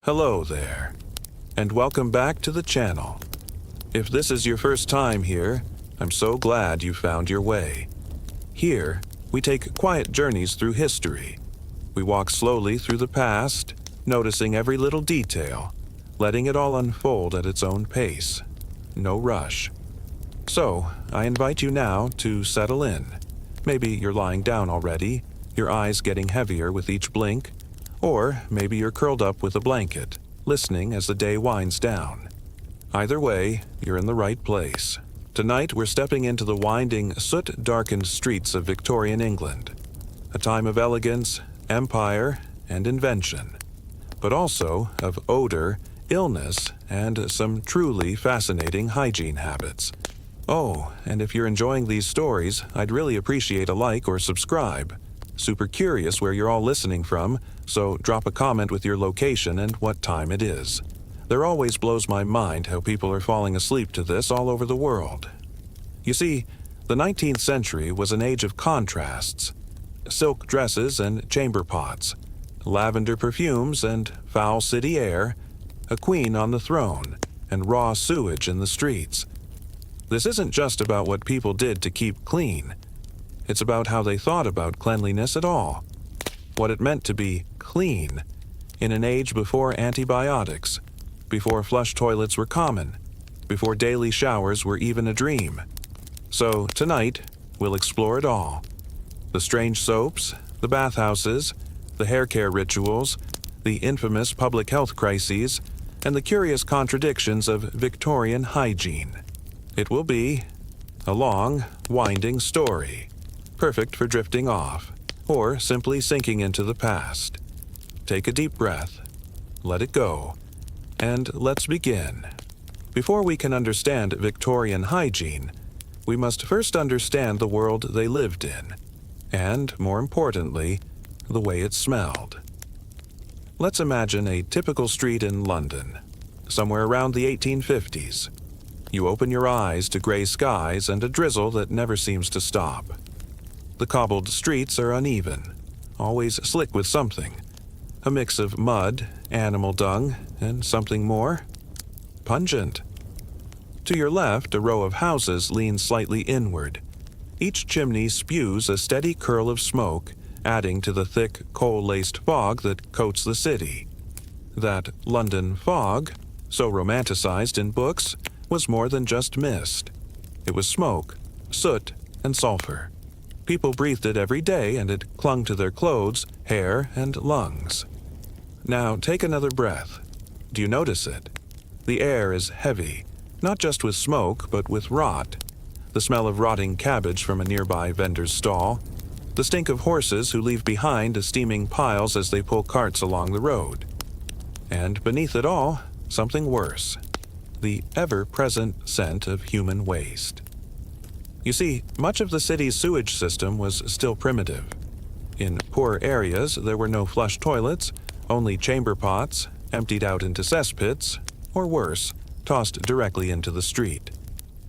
Hello there, and welcome back to the channel. If this is your first time here, I'm so glad you found your way. Here, we take quiet journeys through history. We walk slowly through the past, noticing every little detail, letting it all unfold at its own pace. No rush. So, I invite you now to settle in. Maybe you're lying down already, your eyes getting heavier with each blink, or maybe you're curled up with a blanket, listening as the day winds down. Either way, you're in the right place. Tonight, we're stepping into the winding, soot-darkened streets of Victorian England, a time of elegance, empire, and invention, but also of odor, illness, and some truly fascinating hygiene habits. Oh, and if you're enjoying these stories, I'd really appreciate a like or subscribe. Super curious where you're all listening from, so drop a comment with your location and what time it is. There always blows my mind how people are falling asleep to this all over the world. You see, the 19th century was an age of contrasts. Silk dresses and chamber pots, lavender perfumes and foul city air, a queen on the throne, and raw sewage in the streets. This isn't just about what people did to keep clean. It's about how they thought about cleanliness at all. What it meant to be clean in an age before antibiotics, before flush toilets were common, before daily showers were even a dream. So tonight, we'll explore it all. The strange soaps, the bathhouses, the hair care rituals, the infamous public health crises, and the curious contradictions of Victorian hygiene. It will be a long, winding story, perfect for drifting off, or simply sinking into the past. Take a deep breath, let it go, and let's begin. Before we can understand Victorian hygiene, we must first understand the world they lived in, and, more importantly, the way it smelled. Let's imagine a typical street in London, somewhere around the 1850s. You open your eyes to gray skies and a drizzle that never seems to stop. The cobbled streets are uneven, always slick with something. A mix of mud, animal dung, and something more. Pungent. To your left, a row of houses leans slightly inward. Each chimney spews a steady curl of smoke, adding to the thick, coal-laced fog that coats the city. That London fog, so romanticized in books, was more than just mist. It was smoke, soot, and sulfur. People breathed it every day, and it clung to their clothes, hair, and lungs. Now take another breath. Do you notice it? The air is heavy, not just with smoke, but with rot. The smell of rotting cabbage from a nearby vendor's stall. The stink of horses who leave behind steaming piles as they pull carts along the road. And beneath it all, something worse. The ever-present scent of human waste. You see, much of the city's sewage system was still primitive. In poor areas, there were no flush toilets, only chamber pots, emptied out into cesspits, or worse, tossed directly into the street.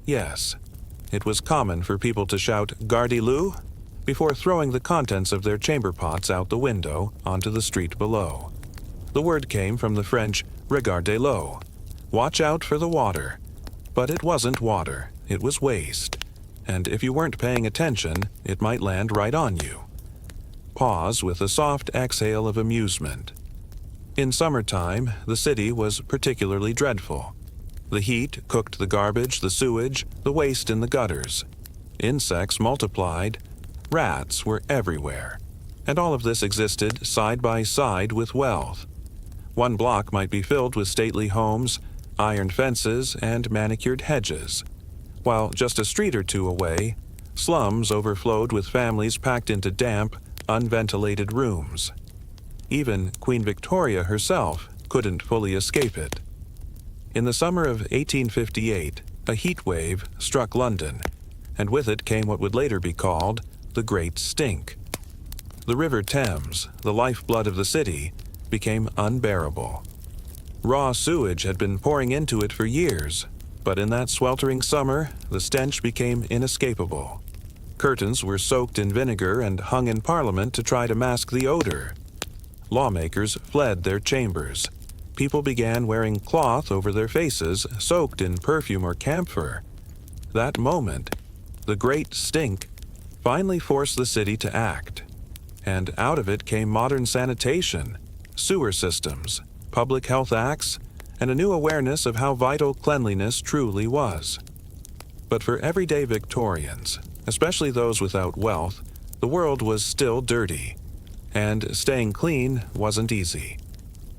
Yes, it was common for people to shout "Gardez-vous" before throwing the contents of their chamber pots out the window onto the street below. The word came from the French "Regardez-l'eau," watch out for the water. But it wasn't water, it was waste. And if you weren't paying attention, it might land right on you. Pause with a soft exhale of amusement. In summertime, the city was particularly dreadful. The heat cooked the garbage, the sewage, the waste in the gutters. Insects multiplied. Rats were everywhere. And all of this existed side by side with wealth. One block might be filled with stately homes, iron fences, and manicured hedges, while just a street or two away, slums overflowed with families packed into damp, unventilated rooms. Even Queen Victoria herself couldn't fully escape it. In the summer of 1858, a heat wave struck London, and with it came what would later be called the Great Stink. The River Thames, the lifeblood of the city, became unbearable. Raw sewage had been pouring into it for years, but in that sweltering summer, the stench became inescapable. Curtains were soaked in vinegar and hung in Parliament to try to mask the odor. Lawmakers fled their chambers. people began wearing cloth over their faces soaked in perfume or camphor. That moment, the great stink, finally forced the city to act. And out of it came modern sanitation, sewer systems, public health acts, and a new awareness of how vital cleanliness truly was. But for everyday Victorians, especially those without wealth, the world was still dirty, and staying clean wasn't easy.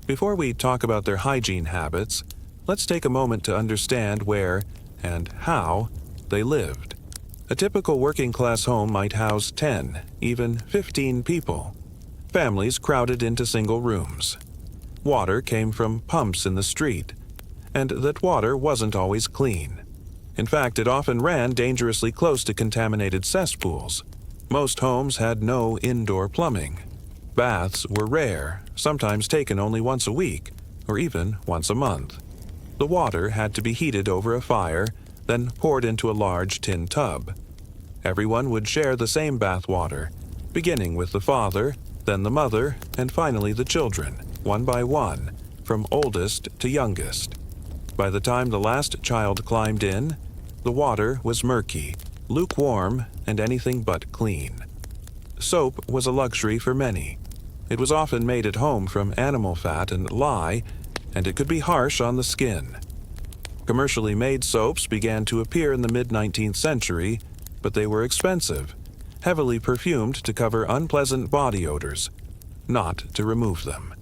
Before we talk about their hygiene habits, let's take a moment to understand where and how they lived. A typical working-class home might house 10, even 15 people. Families crowded into single rooms. Water came from pumps in the street, and that water wasn't always clean. In fact, it often ran dangerously close to contaminated cesspools. Most homes had no indoor plumbing. Baths were rare, sometimes taken only once a week, or even once a month. The water had to be heated over a fire, then poured into a large tin tub. Everyone would share the same bath water, beginning with the father, then the mother, and finally the children, one by one, from oldest to youngest. By the time the last child climbed in, the water was murky, lukewarm, and anything but clean. Soap was a luxury for many. It was often made at home from animal fat and lye, and it could be harsh on the skin. Commercially made soaps began to appear in the mid-19th century, but they were expensive, heavily perfumed to cover unpleasant body odors, not to remove them.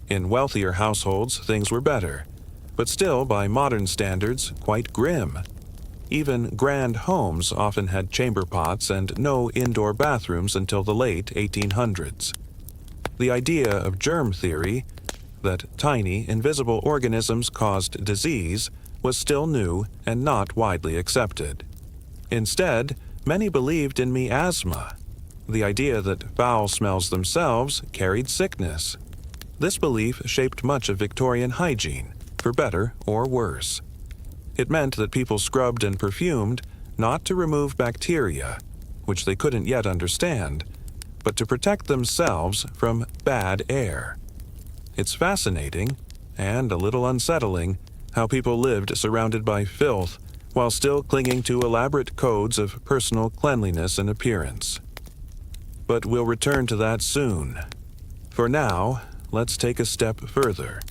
In wealthier households, things were better, but still, by modern standards, quite grim. Even grand homes often had chamber pots and no indoor bathrooms until the late 1800s. The idea of germ theory, that tiny, invisible organisms caused disease, was still new and not widely accepted. Instead, many believed in miasma, the idea that foul smells themselves carried sickness. This belief shaped much of Victorian hygiene, for better or worse. It meant that people scrubbed and perfumed not to remove bacteria, which they couldn't yet understand, but to protect themselves from bad air. It's fascinating, and a little unsettling, how people lived surrounded by filth while still clinging to elaborate codes of personal cleanliness and appearance. But we'll return to that soon. For now, let's take a step further,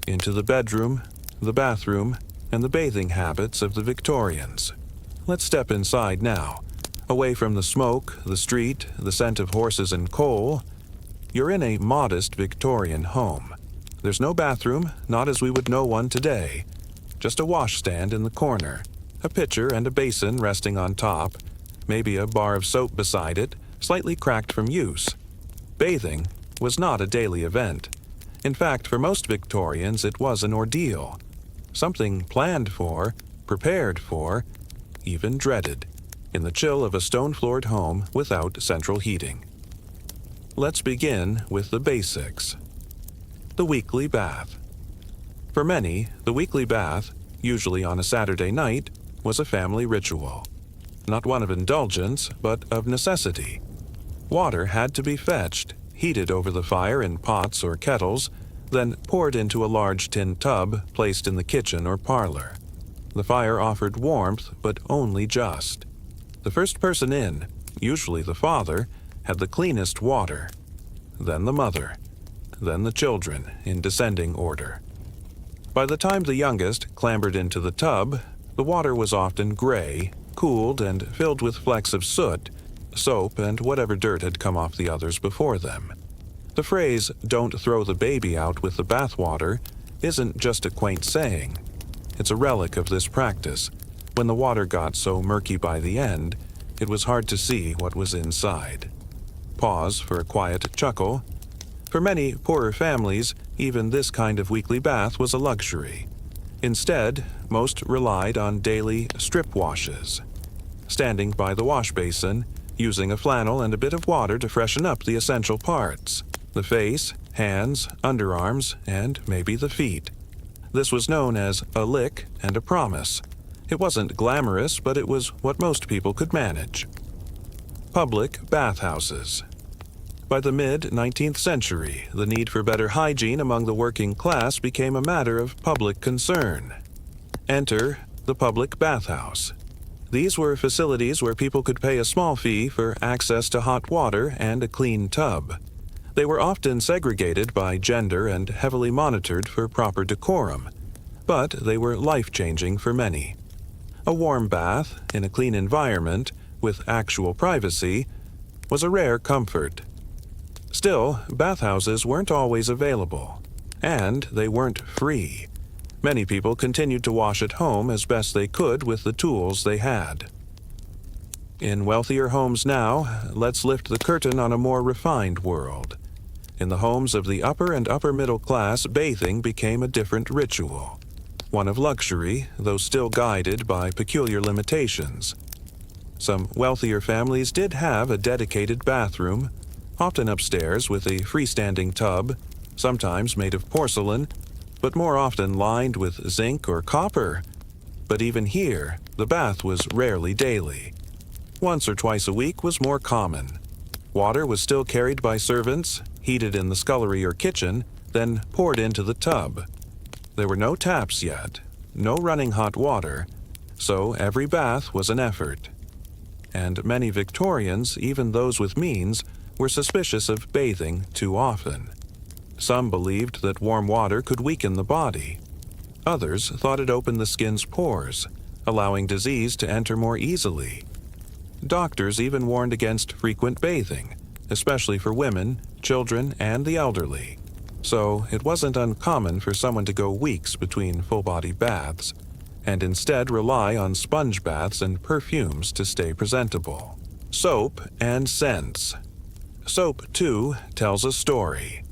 into the bedroom, the bathroom, and the bathing habits of the Victorians. Let's step inside now, away from the smoke, the street, the scent of horses and coal. You're in a modest Victorian home. There's no bathroom, not as we would know one today. Just a washstand in the corner, a pitcher and a basin resting on top, maybe a bar of soap beside it, slightly cracked from use. Bathing was not a daily event. In fact, for most Victorians, it was an ordeal. Something planned for, prepared for, even dreaded, in the chill of a stone-floored home without central heating. Let's begin with the basics. The weekly bath. For many, the weekly bath, usually on a Saturday night, was a family ritual. Not one of indulgence, but of necessity. Water had to be fetched, heated over the fire in pots or kettles, then poured into a large tin tub placed in the kitchen or parlor. The fire offered warmth, but only just. The first person in, usually the father, had the cleanest water. Then the mother. Then the children, in descending order. By the time the youngest clambered into the tub, the water was often gray, cooled, and filled with flecks of soot, soap, and whatever dirt had come off the others before them. The phrase, "don't throw the baby out with the bathwater," isn't just a quaint saying. It's a relic of this practice. When the water got so murky by the end, it was hard to see what was inside. Pause for a quiet chuckle. For many poorer families, even this kind of weekly bath was a luxury. Instead, most relied on daily strip washes. Standing by the wash basin, using a flannel and a bit of water to freshen up the essential parts. The face, hands, underarms, and maybe the feet. This was known as a lick and a promise. It wasn't glamorous, but it was what most people could manage. Public bathhouses. By the mid-19th century, the need for better hygiene among the working class became a matter of public concern. Enter the public bathhouse. These were facilities where people could pay a small fee for access to hot water and a clean tub. They were often segregated by gender and heavily monitored for proper decorum, but they were life-changing for many. A warm bath in a clean environment with actual privacy was a rare comfort. Still, bathhouses weren't always available, and they weren't free. Many people continued to wash at home as best they could with the tools they had. In wealthier homes now, let's lift the curtain on a more refined world. In the homes of the upper and upper middle class, bathing became a different ritual. One of luxury, though still guided by peculiar limitations. Some wealthier families did have a dedicated bathroom, often upstairs with a freestanding tub, sometimes made of porcelain, but more often lined with zinc or copper. But even here, the bath was rarely daily. Once or twice a week was more common. Water was still carried by servants, heated in the scullery or kitchen, then poured into the tub. There were no taps yet, no running hot water, so every bath was an effort. And many Victorians, even those with means, were suspicious of bathing too often. Some believed that warm water could weaken the body. Others thought it opened the skin's pores, allowing disease to enter more easily. Doctors even warned against frequent bathing, especially for women, children, and the elderly. So it wasn't uncommon for someone to go weeks between full-body baths, and instead rely on sponge baths and perfumes to stay presentable. Soap and scents. Soap, too, tells a story.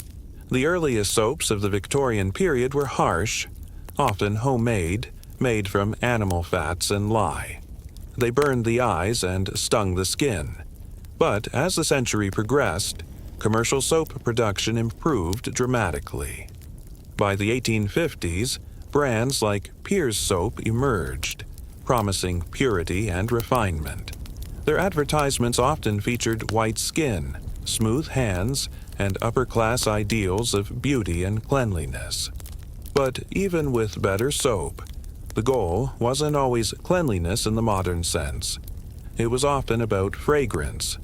The earliest soaps of the Victorian period were harsh, often homemade, made from animal fats and lye. They burned the eyes and stung the skin. But as the century progressed, commercial soap production improved dramatically. By the 1850s, brands like Pears soap emerged, promising purity and refinement. Their advertisements often featured white skin, smooth hands, and upper-class ideals of beauty and cleanliness. But even with better soap, the goal wasn't always cleanliness in the modern sense. It was often about fragrance,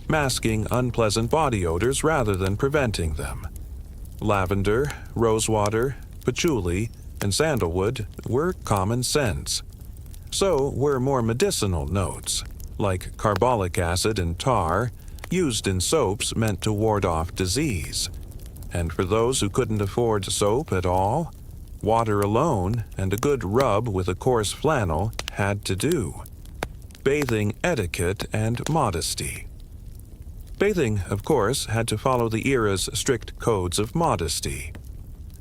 masking unpleasant body odors rather than preventing them. Lavender, rosewater, patchouli, and sandalwood were common scents. So were more medicinal notes, like carbolic acid and tar, used in soaps meant to ward off disease. And for those who couldn't afford soap at all, water alone and a good rub with a coarse flannel had to do. Bathing etiquette and modesty. Bathing, of course, had to follow the era's strict codes of modesty.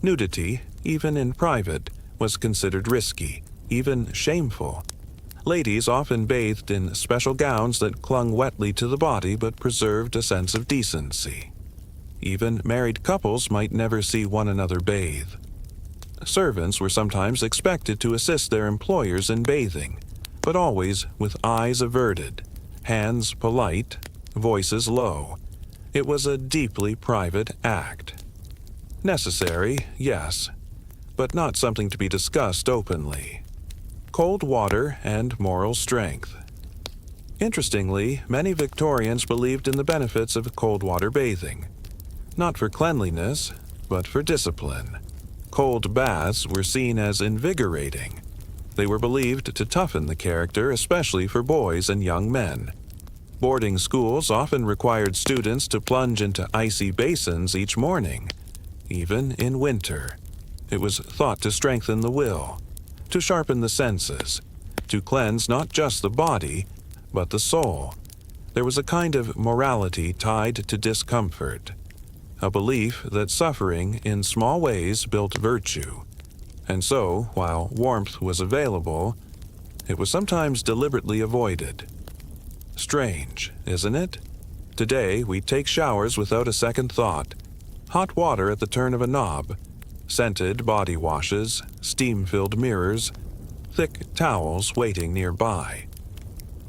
Nudity, even in private, was considered risky, even shameful. Ladies often bathed in special gowns that clung wetly to the body but preserved a sense of decency. Even married couples might never see one another bathe. Servants were sometimes expected to assist their employers in bathing, but always with eyes averted, hands polite, voices low. It was a deeply private act. Necessary, yes, but not something to be discussed openly. Cold water and moral strength. Interestingly, many Victorians believed in the benefits of cold water bathing. Not for cleanliness, but for discipline. Cold baths were seen as invigorating. They were believed to toughen the character, especially for boys and young men. Boarding schools often required students to plunge into icy basins each morning, even in winter. It was thought to strengthen the will, to sharpen the senses, to cleanse not just the body, but the soul. There was a kind of morality tied to discomfort, a belief that suffering in small ways built virtue. And so, while warmth was available, it was sometimes deliberately avoided. Strange, isn't it? Today, we take showers without a second thought. Hot water at the turn of a knob, scented body washes, steam-filled mirrors, thick towels waiting nearby.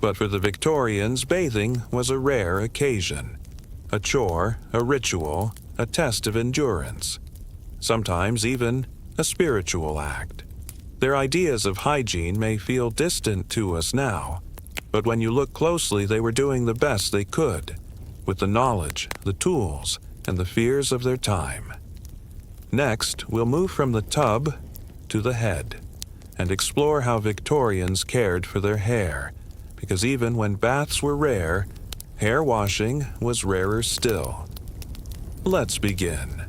But for the Victorians, bathing was a rare occasion. a chore, a ritual, a test of endurance, sometimes even a spiritual act. Their ideas of hygiene may feel distant to us now, but when you look closely, they were doing the best they could, with the knowledge, the tools, and the fears of their time. Next, we'll move from the tub to the head and explore how Victorians cared for their hair, because even when baths were rare, hair washing was rarer still. Let's begin.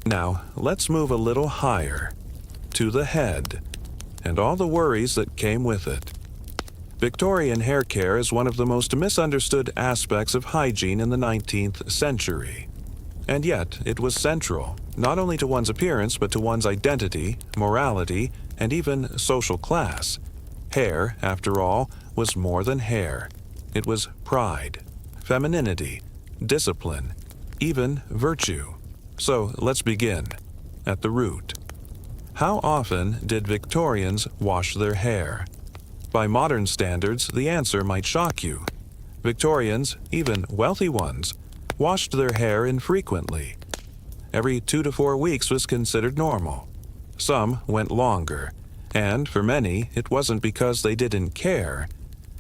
Now, let's move a little higher, to the head, and all the worries that came with it. Victorian hair care is one of the most misunderstood aspects of hygiene in the 19th century. And yet, it was central, not only to one's appearance but to one's identity, morality, and even social class. Hair, after all, was more than hair. It was pride, femininity, discipline, even virtue. So let's begin at the root. How often did Victorians wash their hair? By modern standards, the answer might shock you. Victorians, even wealthy ones, washed their hair infrequently. Every 2 to 4 weeks was considered normal. Some went longer, and for many, it wasn't because they didn't care.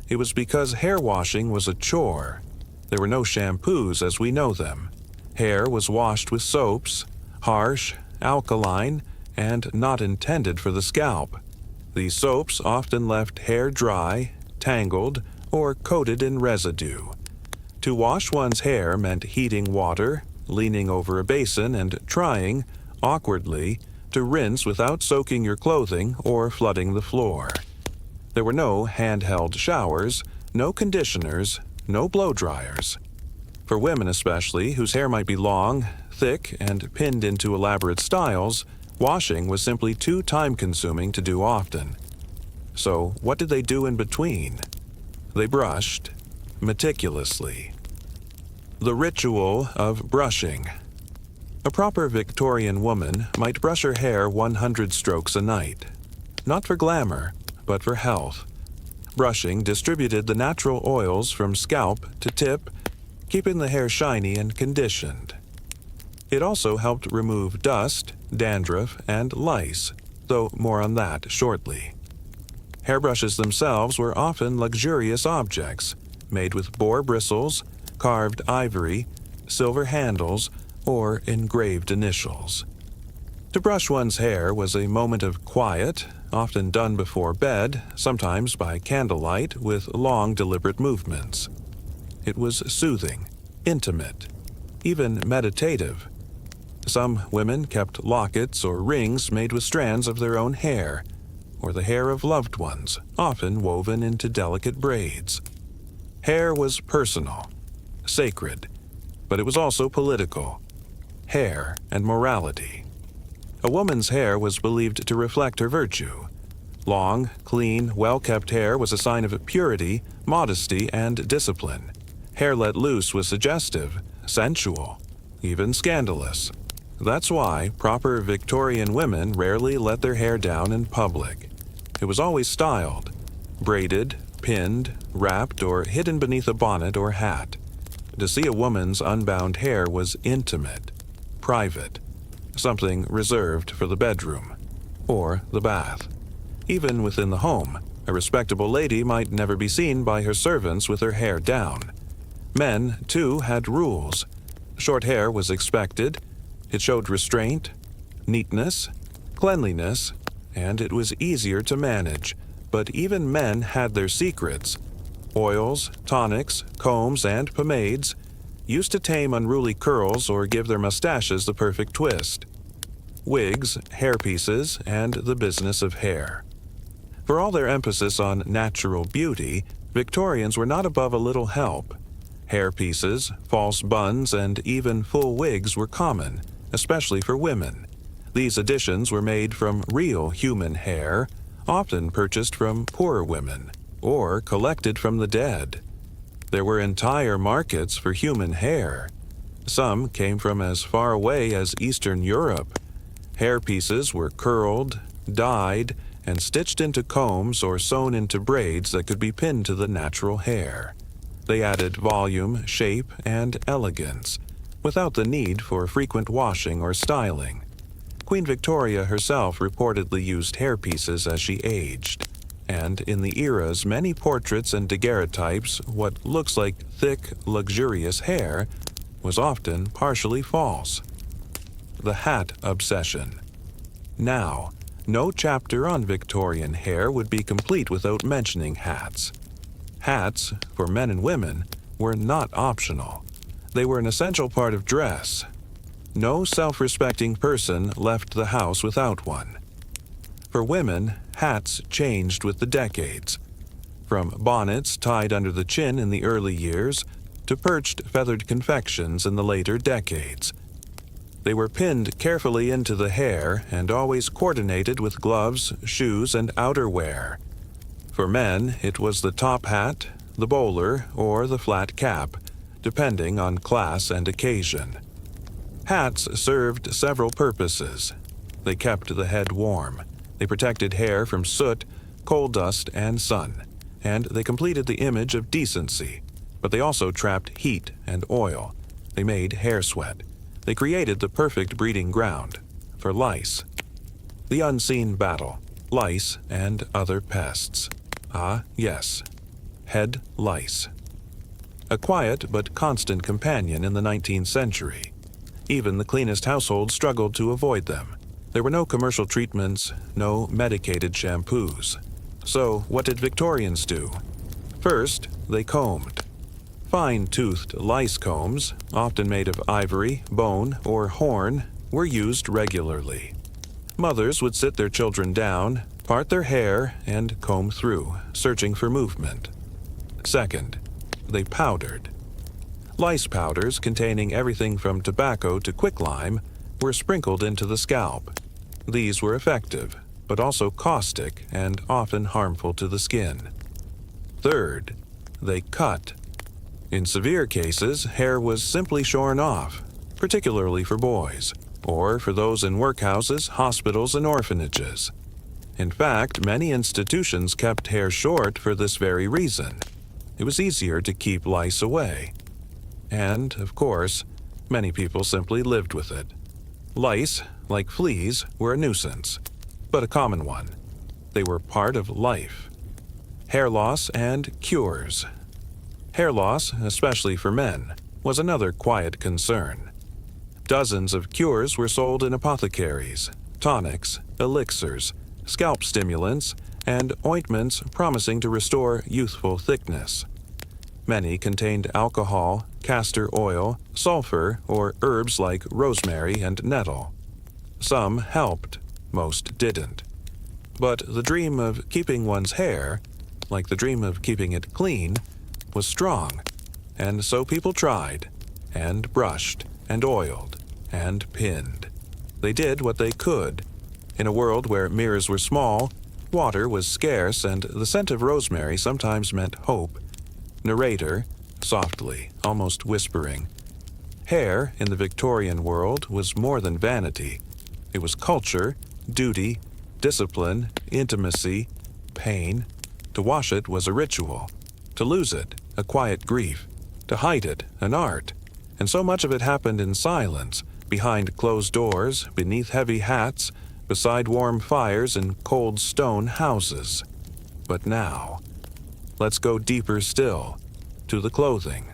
It was because hair washing was a chore. There were no shampoos as we know them. Hair was washed with soaps, harsh, alkaline, and not intended for the scalp. These soaps often left hair dry, tangled, or coated in residue. To wash one's hair meant heating water, leaning over a basin, and trying, awkwardly, to rinse without soaking your clothing or flooding the floor. There were no handheld showers, no conditioners, no blow dryers. For women especially, whose hair might be long, thick, and pinned into elaborate styles, washing was simply too time-consuming to do often. So, what did they do in between? They brushed, meticulously. The ritual of brushing. A proper Victorian woman might brush her hair 100 strokes a night. Not for glamour, but for health. Brushing distributed the natural oils from scalp to tip, keeping the hair shiny and conditioned. It also helped remove dust, dandruff, and lice, though more on that shortly. Hairbrushes themselves were often luxurious objects, made with boar bristles, carved ivory, silver handles, or engraved initials. To brush one's hair was a moment of quiet, often done before bed, sometimes by candlelight with long, deliberate movements. It was soothing, intimate, even meditative. Some women kept lockets or rings made with strands of their own hair, or the hair of loved ones, often woven into delicate braids. Hair was personal, sacred, but it was also political. Hair and morality. A woman's hair was believed to reflect her virtue. Long, clean, well-kept hair was a sign of purity, modesty, and discipline. Hair let loose was suggestive, sensual, even scandalous. That's why proper Victorian women rarely let their hair down in public. It was always styled, braided, pinned, wrapped, or hidden beneath a bonnet or hat. To see a woman's unbound hair was intimate, private, something reserved for the bedroom or the bath. Even within the home, a respectable lady might never be seen by her servants with her hair down. Men, too, had rules. Short hair was expected. It showed restraint, neatness, cleanliness, and it was easier to manage. But even men had their secrets. Oils, tonics, combs, and pomades used to tame unruly curls or give their mustaches the perfect twist. Wigs, hairpieces, and the business of hair. For all their emphasis on natural beauty, Victorians were not above a little help. Hairpieces, false buns, and even full wigs were common, especially for women. These additions were made from real human hair, often purchased from poorer women, or collected from the dead. There were entire markets for human hair. Some came from as far away as Eastern Europe. Hairpieces were curled, dyed, and stitched into combs or sewn into braids that could be pinned to the natural hair. They added volume, shape, and elegance, without the need for frequent washing or styling. Queen Victoria herself reportedly used hairpieces as she aged, and in the era's many portraits and daguerreotypes, what looks like thick, luxurious hair was often partially false. The hat obsession. Now, no chapter on Victorian hair would be complete without mentioning hats. Hats, for men and women, were not optional. They were an essential part of dress. No self-respecting person left the house without one. For women, hats changed with the decades, from bonnets tied under the chin in the early years to perched feathered confections in the later decades. They were pinned carefully into the hair and always coordinated with gloves, shoes, and outerwear. For men, it was the top hat, the bowler, or the flat cap, depending on class and occasion. Hats served several purposes. They kept the head warm. They protected hair from soot, coal dust, and sun, and they completed the image of decency. But they also trapped heat and oil. They made hair sweat. They created the perfect breeding ground for lice. The unseen battle, lice and other pests. Ah, yes, head lice. A quiet but constant companion in the 19th century. Even the cleanest households struggled to avoid them. There were no commercial treatments, no medicated shampoos. So what did Victorians do? First, they combed. Fine-toothed lice combs, often made of ivory, bone, or horn, were used regularly. Mothers would sit their children down, part their hair, and comb through, searching for movement. Second, they powdered. Lice powders containing everything from tobacco to quicklime were sprinkled into the scalp. These were effective, but also caustic and often harmful to the skin. Third, they cut. In severe cases, hair was simply shorn off, particularly for boys, or for those in workhouses, hospitals, and orphanages. In fact, many institutions kept hair short for this very reason. It was easier to keep lice away. And, of course, many people simply lived with it. Lice, like fleas, were a nuisance, but a common one. They were part of life. Hair loss and cures. Hair loss, especially for men, was another quiet concern. Dozens of cures were sold in apothecaries, tonics, elixirs, scalp stimulants, and ointments promising to restore youthful thickness. Many contained alcohol, castor oil, sulfur, or herbs like rosemary and nettle. Some helped, most didn't. But the dream of keeping one's hair, like the dream of keeping it clean, was strong, and so people tried, and brushed, and oiled, and pinned. They did what they could. In a world where mirrors were small, water was scarce, and the scent of rosemary sometimes meant hope. Narrator, softly, almost whispering. Hair, in the Victorian world, was more than vanity. It was culture, duty, discipline, intimacy, pain. To wash it was a ritual. To lose it, a quiet grief. To hide it, an art. And so much of it happened in silence, behind closed doors, beneath heavy hats, beside warm fires in cold stone houses. But now, let's go deeper still, to the clothing,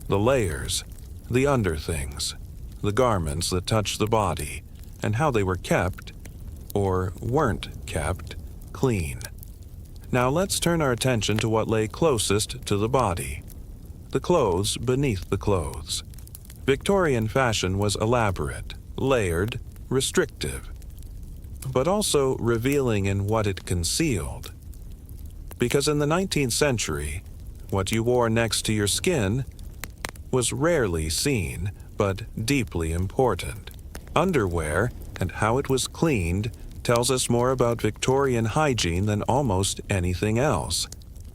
the layers, the underthings, the garments that touch the body, and how they were kept, or weren't kept, clean. Now let's turn our attention to what lay closest to the body, the clothes beneath the clothes. Victorian fashion was elaborate, layered, restrictive, but also revealing in what it concealed. Because in the 19th century, what you wore next to your skin was rarely seen, but deeply important. Underwear, and how it was cleaned, tells us more about Victorian hygiene than almost anything else.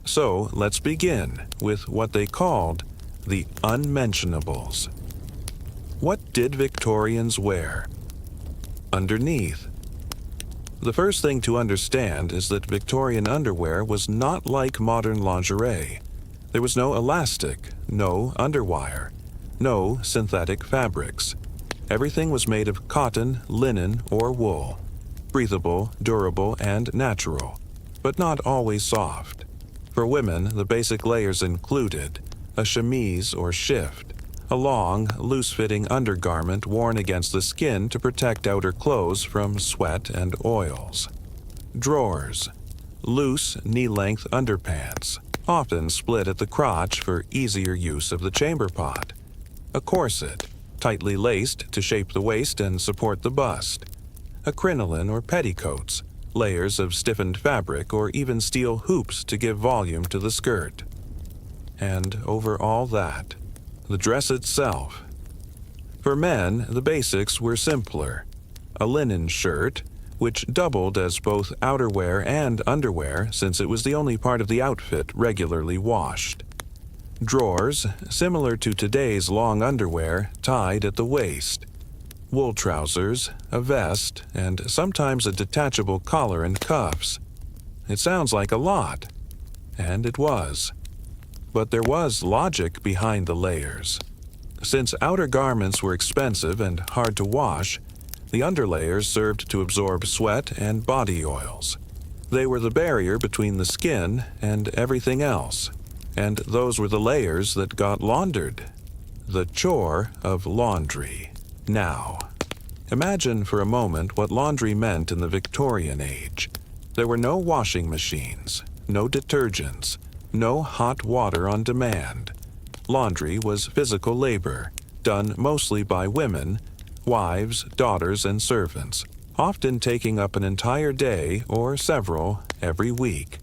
So let's begin with what they called the unmentionables. What did Victorians wear? Underneath. The first thing to understand is that Victorian underwear was not like modern lingerie. There was no elastic, no underwire, no synthetic fabrics. Everything was made of cotton, linen, or wool, breathable, durable, and natural, but not always soft. For women, the basic layers included a chemise or shift, a long, loose-fitting undergarment worn against the skin to protect outer clothes from sweat and oils. Drawers, loose, knee-length underpants, often split at the crotch for easier use of the chamber pot. A corset, tightly laced to shape the waist and support the bust. A crinoline or petticoats, layers of stiffened fabric or even steel hoops to give volume to the skirt. And over all that, the dress itself. For men, the basics were simpler. A linen shirt, which doubled as both outerwear and underwear since it was the only part of the outfit regularly washed. Drawers, similar to today's long underwear, tied at the waist. Wool trousers, a vest, and sometimes a detachable collar and cuffs. It sounds like a lot, and it was. But there was logic behind the layers. Since outer garments were expensive and hard to wash, the underlayers served to absorb sweat and body oils. They were the barrier between the skin and everything else, and those were the layers that got laundered. The chore of laundry. Now, imagine for a moment what laundry meant in the Victorian age. There were no washing machines, no detergents, no hot water on demand. Laundry was physical labor, done mostly by women, wives, daughters, and servants, often taking up an entire day or several every week.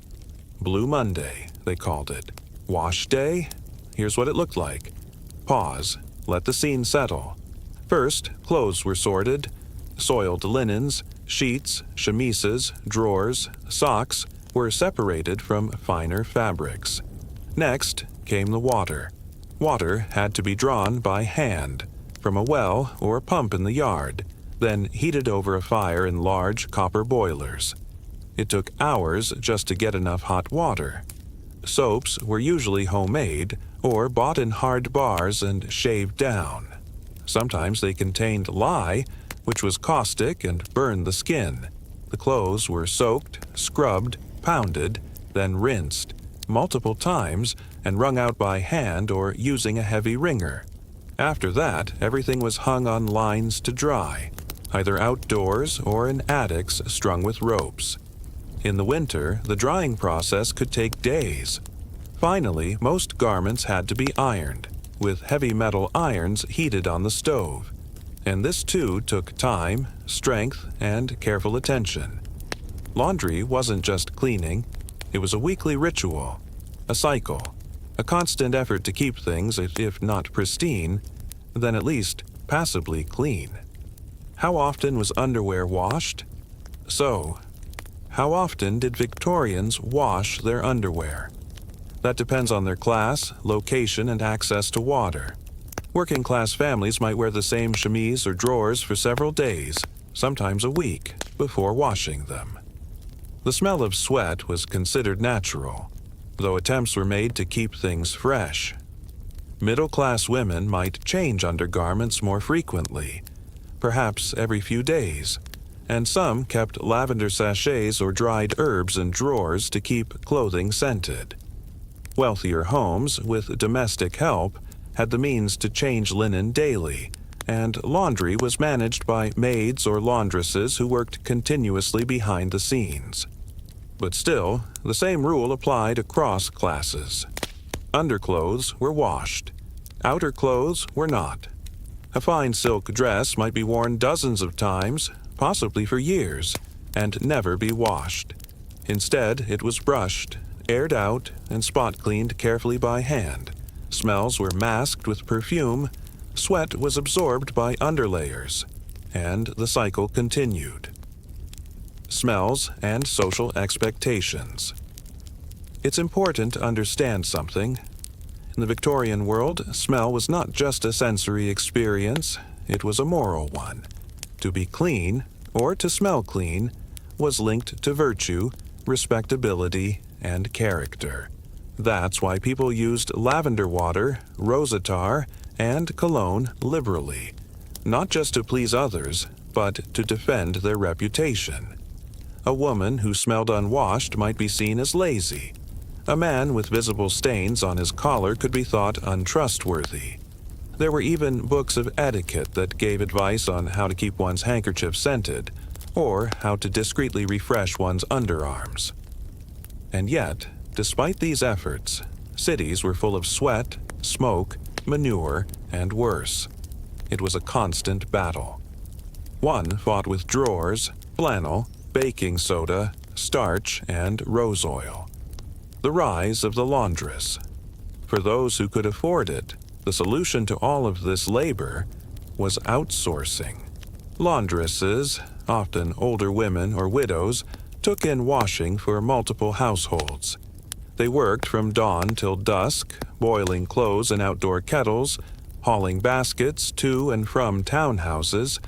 Blue Monday, they called it. Wash day? Here's what it looked like. Pause. Let the scene settle. First, clothes were sorted. Soiled linens, sheets, chemises, drawers, socks were separated from finer fabrics. Next came the water. Water had to be drawn by hand, from a well or a pump in the yard, then heated over a fire in large copper boilers. It took hours just to get enough hot water. Soaps were usually homemade or bought in hard bars and shaved down. Sometimes they contained lye, which was caustic and burned the skin. The clothes were soaked, scrubbed, pounded, then rinsed multiple times and wrung out by hand or using a heavy wringer. After that, everything was hung on lines to dry, either outdoors or in attics strung with ropes. In the winter, the drying process could take days. Finally, most garments had to be ironed, with heavy metal irons heated on the stove. And this too took time, strength, and careful attention. Laundry wasn't just cleaning, it was a weekly ritual, a cycle, a constant effort to keep things, if not pristine, then at least passably clean. How often was underwear washed? So, how often did Victorians wash their underwear? That depends on their class, location, and access to water. Working-class families might wear the same chemise or drawers for several days, sometimes a week, before washing them. The smell of sweat was considered natural, though attempts were made to keep things fresh. Middle-class women might change undergarments more frequently, perhaps every few days, and some kept lavender sachets or dried herbs in drawers to keep clothing scented. Wealthier homes, with domestic help, had the means to change linen daily, and laundry was managed by maids or laundresses who worked continuously behind the scenes. But still, the same rule applied across classes. Underclothes were washed. Outer clothes were not. A fine silk dress might be worn dozens of times, possibly for years, and never be washed. Instead, it was brushed, aired out, and spot cleaned carefully by hand. Smells were masked with perfume, sweat was absorbed by underlayers, and the cycle continued. Smells and social expectations. It's important to understand something. In the Victorian world, smell was not just a sensory experience, it was a moral one. To be clean, or to smell clean, was linked to virtue, respectability, and character. That's why people used lavender water, rosatar, and cologne liberally, not just to please others, but to defend their reputation. A woman who smelled unwashed might be seen as lazy. A man with visible stains on his collar could be thought untrustworthy. There were even books of etiquette that gave advice on how to keep one's handkerchief scented, or how to discreetly refresh one's underarms. And yet, despite these efforts, cities were full of sweat, smoke, manure, and worse. It was a constant battle. One fought with drawers, flannel, baking soda, starch, and rose oil. The rise of the laundress. For those who could afford it, the solution to all of this labor was outsourcing. Laundresses, often older women or widows, took in washing for multiple households. They worked from dawn till dusk, boiling clothes in outdoor kettles, hauling baskets to and from townhouses,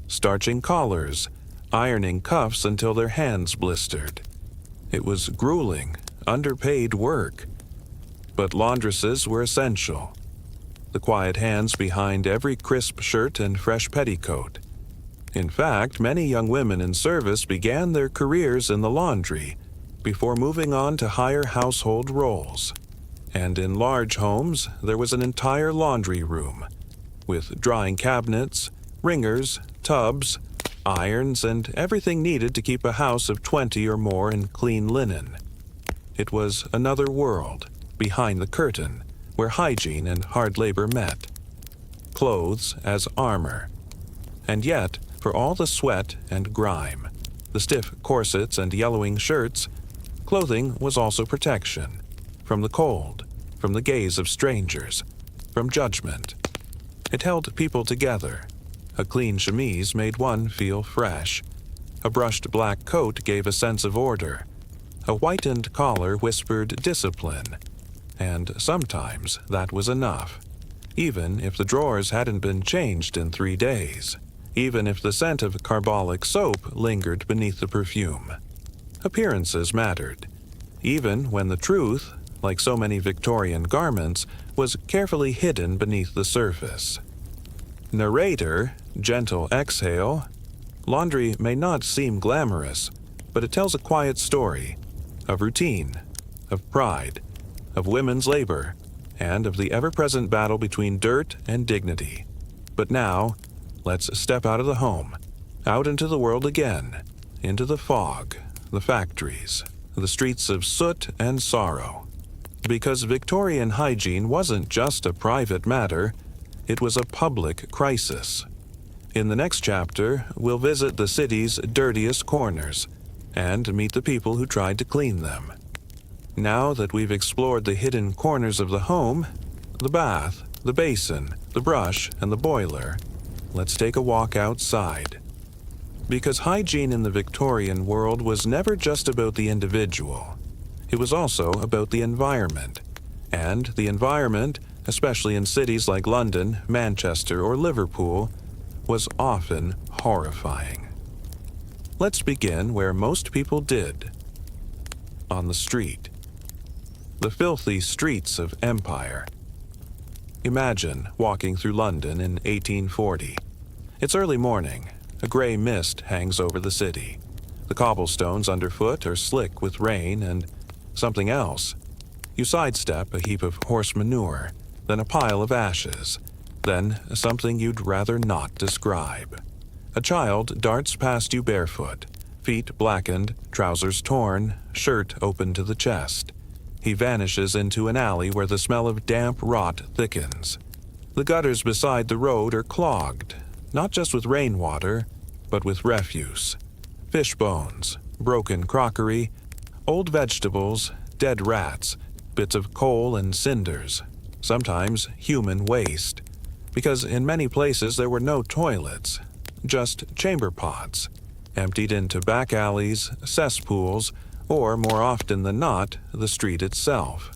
starching collars, ironing cuffs until their hands blistered. It was grueling, underpaid work. But laundresses were essential. The quiet hands behind every crisp shirt and fresh petticoat. In fact, many young women in service began their careers in the laundry before moving on to higher household roles. And in large homes, there was an entire laundry room, with drying cabinets, wringers, tubs, irons, and everything needed to keep a house of 20 or more in clean linen. It was another world, behind the curtain, where hygiene and hard labor met. Clothes as armor. And yet, for all the sweat and grime, the stiff corsets and yellowing shirts, clothing was also protection. From the cold, from the gaze of strangers, from judgment. It held people together. A clean chemise made one feel fresh. A brushed black coat gave a sense of order. A whitened collar whispered discipline. And sometimes that was enough. Even if the drawers hadn't been changed in 3 days. Even if the scent of carbolic soap lingered beneath the perfume. Appearances mattered. Even when the truth, like so many Victorian garments, was carefully hidden beneath the surface. Narrator, gentle exhale. Laundry may not seem glamorous, but it tells a quiet story of routine, of pride, of women's labor, and of the ever-present battle between dirt and dignity. But now, let's step out of the home, out into the world again, into the fog, the factories, the streets of soot and sorrow. Because Victorian hygiene wasn't just a private matter, it was a public crisis. In the next chapter, we'll visit the city's dirtiest corners and meet the people who tried to clean them. Now that we've explored the hidden corners of the home, the bath, the basin, the brush, and the boiler, let's take a walk outside. Because hygiene in the Victorian world was never just about the individual. It was also about the environment. And the environment, especially in cities like London, Manchester, or Liverpool, was often horrifying. Let's begin where most people did. On the street. The filthy streets of Empire. Imagine walking through London in 1840. It's early morning. A gray mist hangs over the city. The cobblestones underfoot are slick with rain and something else. You sidestep a heap of horse manure, then a pile of ashes, then something you'd rather not describe. A child darts past you barefoot, feet blackened, trousers torn, shirt open to the chest. He vanishes into an alley where the smell of damp rot thickens. The gutters beside the road are clogged, not just with rainwater, but with refuse. Fish bones, broken crockery, old vegetables, dead rats, bits of coal and cinders, sometimes human waste. Because in many places there were no toilets, just chamber pots, emptied into back alleys, cesspools, or more often than not, the street itself.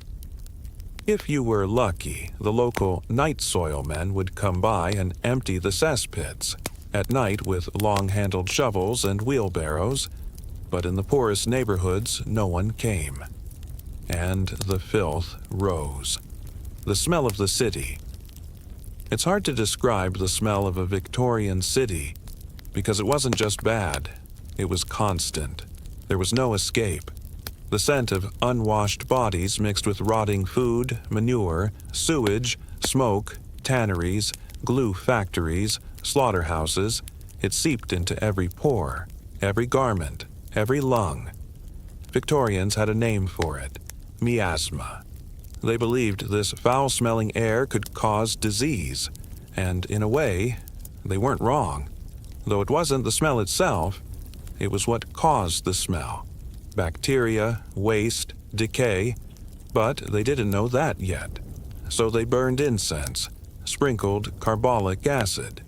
If you were lucky, the local night soil men would come by and empty the cesspits, at night with long-handled shovels and wheelbarrows, but in the poorest neighborhoods no one came. and the filth rose. The smell of the city. It's hard to describe the smell of a Victorian city because it wasn't just bad, it was constant. There was no escape. The scent of unwashed bodies mixed with rotting food, manure, sewage, smoke, tanneries, glue factories, slaughterhouses, it seeped into every pore, every garment, every lung. Victorians had a name for it, miasma. They believed this foul-smelling air could cause disease, and in a way, they weren't wrong. Though it wasn't the smell itself, it was what caused the smell. Bacteria, waste, decay, but they didn't know that yet. So they burned incense, sprinkled carbolic acid,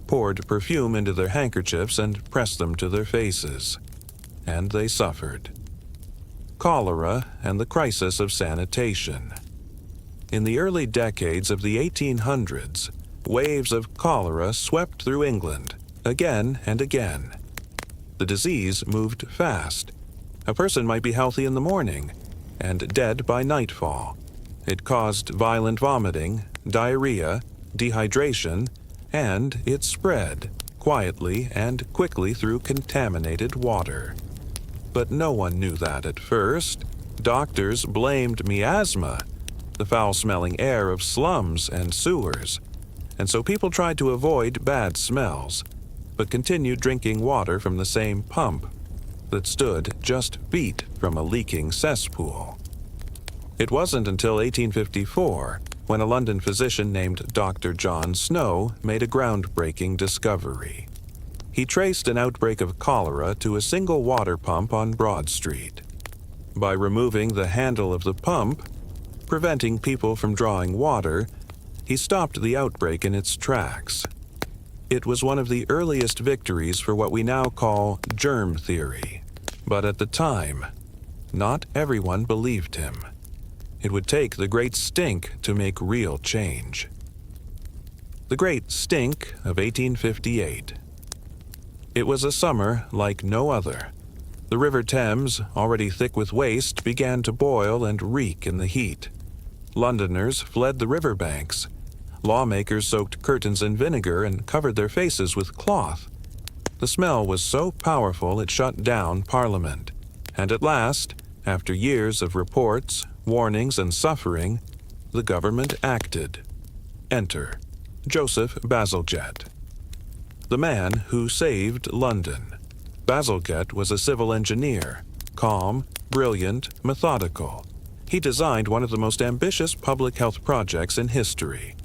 poured perfume into their handkerchiefs and pressed them to their faces. And they suffered. Cholera and the crisis of sanitation. In the early decades of the 1800s, waves of cholera swept through England, again and again. The disease moved fast. A person might be healthy in the morning and dead by nightfall. It caused violent vomiting, diarrhea, dehydration, and it spread quietly and quickly through contaminated water. But no one knew that at first. Doctors blamed miasma, the foul-smelling air of slums and sewers, and so people tried to avoid bad smells, but continued drinking water from the same pump that stood just feet from a leaking cesspool. It wasn't until 1854 when a London physician named Dr. John Snow made a groundbreaking discovery. He traced an outbreak of cholera to a single water pump on Broad Street. By removing the handle of the pump, preventing people from drawing water, he stopped the outbreak in its tracks. It was one of the earliest victories for what we now call germ theory. But at the time, not everyone believed him. It would take the Great Stink to make real change. The Great Stink of 1858. It was a summer like no other. The River Thames, already thick with waste, began to boil and reek in the heat. Londoners fled the riverbanks. Lawmakers soaked curtains in vinegar and covered their faces with cloth. The smell was so powerful it shut down Parliament. And at last, after years of reports, warnings, and suffering, the government acted. Enter Joseph Bazalgette, the man who saved London. Bazalgette was a civil engineer, calm, brilliant, methodical. He designed one of the most ambitious public health projects in history,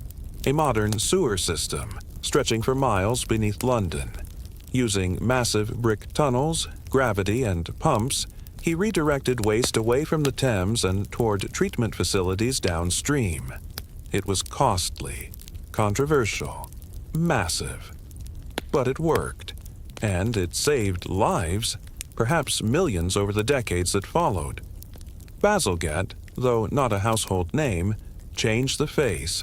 a modern sewer system stretching for miles beneath London. Using massive brick tunnels, gravity, and pumps, he redirected waste away from the Thames and toward treatment facilities downstream. It was costly, controversial, massive. But it worked, and it saved lives, perhaps millions over the decades that followed. Bazalgette, though not a household name, changed the face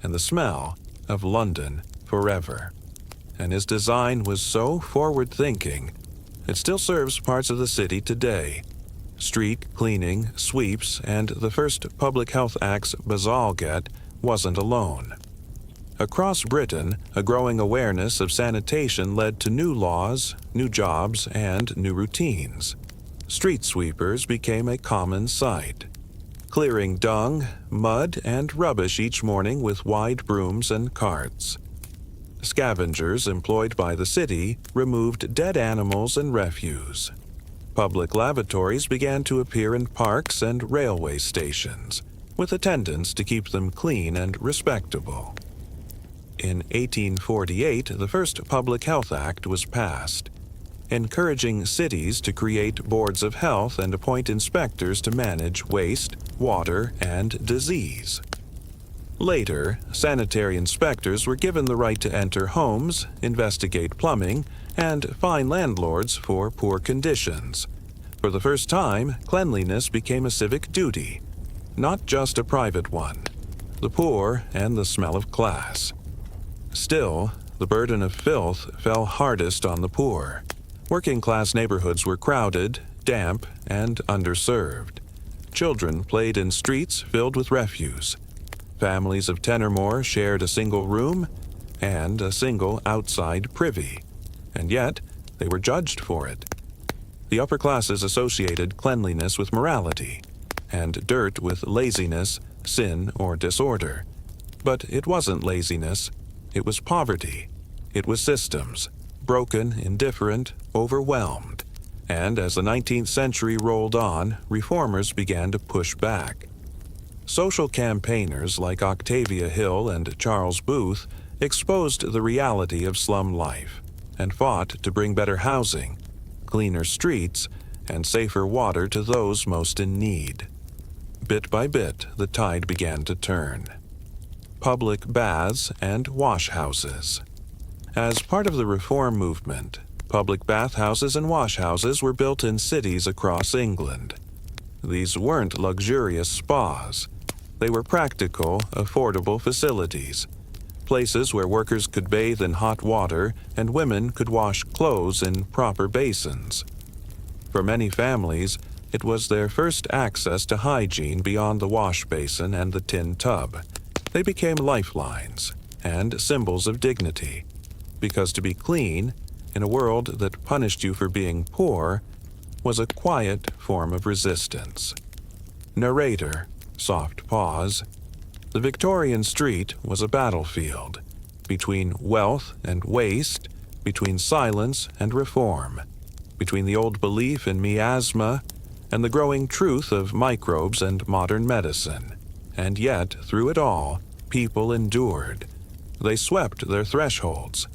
and the smell of London forever. And his design was so forward-thinking, it still serves parts of the city today. Street cleaning, sweeps, and the first Public Health Act's Bazalgette wasn't alone. Across Britain, a growing awareness of sanitation led to new laws, new jobs, and new routines. Street sweepers became a common sight, clearing dung, mud, and rubbish each morning with wide brooms and carts. Scavengers employed by the city removed dead animals and refuse. Public lavatories began to appear in parks and railway stations, with attendants to keep them clean and respectable. In 1848, the first Public Health Act was passed, encouraging cities to create boards of health and appoint inspectors to manage waste, water, and disease. Later, sanitary inspectors were given the right to enter homes, investigate plumbing, and fine landlords for poor conditions. For the first time, cleanliness became a civic duty, not just a private one. The poor and the smell of class. Still, the burden of filth fell hardest on the poor. Working-class neighborhoods were crowded, damp, and underserved. Children played in streets filled with refuse. Families of 10 or more shared a single room and a single outside privy, and yet they were judged for it. The upper classes associated cleanliness with morality, and dirt with laziness, sin, or disorder. But it wasn't laziness, it was poverty. It was systems, broken, indifferent, overwhelmed. And as the 19th century rolled on, reformers began to push back. Social campaigners like Octavia Hill and Charles Booth exposed the reality of slum life and fought to bring better housing, cleaner streets, and safer water to those most in need. Bit by bit, the tide began to turn. Public baths and wash houses. As part of the reform movement, public bathhouses and wash houses were built in cities across England. These weren't luxurious spas. They were practical, affordable facilities, places where workers could bathe in hot water and women could wash clothes in proper basins. For many families, it was their first access to hygiene beyond the wash basin and the tin tub. They became lifelines and symbols of dignity, because to be clean, in a world that punished you for being poor, was a quiet form of resistance. Narrator, soft pause. The Victorian street was a battlefield, between wealth and waste, between silence and reform, between the old belief in miasma and the growing truth of microbes and modern medicine. And yet, through it all, people endured. They swept their thresholds,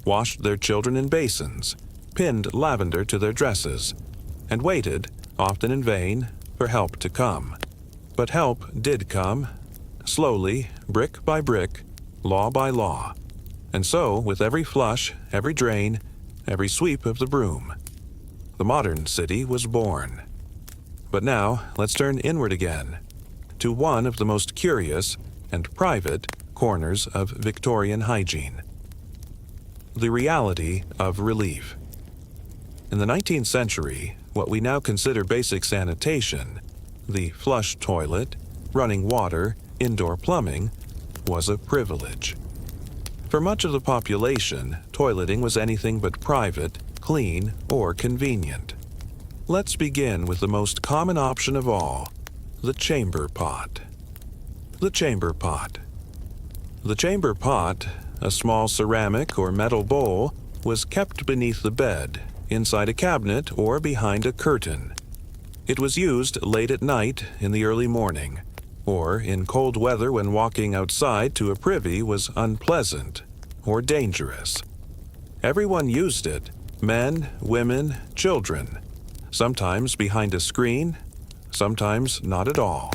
washed their children in basins, pinned lavender to their dresses, and waited, often in vain, for help to come. But help did come, slowly, brick by brick, law by law. And so, with every flush, every drain, every sweep of the broom, the modern city was born. But now, let's turn inward again, to one of the most curious and private corners of Victorian hygiene. The reality of relief. In the 19th century, what we now consider basic sanitation, the flush toilet, running water, indoor plumbing, was a privilege. For much of the population, toileting was anything but private, clean, or convenient. Let's begin with the most common option of all, the chamber pot. The chamber pot. The chamber pot, a small ceramic or metal bowl, was kept beneath the bed, inside a cabinet, or behind a curtain. It was used late at night, in the early morning, or in cold weather when walking outside to a privy was unpleasant or dangerous. Everyone used it, men, women, children, sometimes behind a screen, sometimes not at all.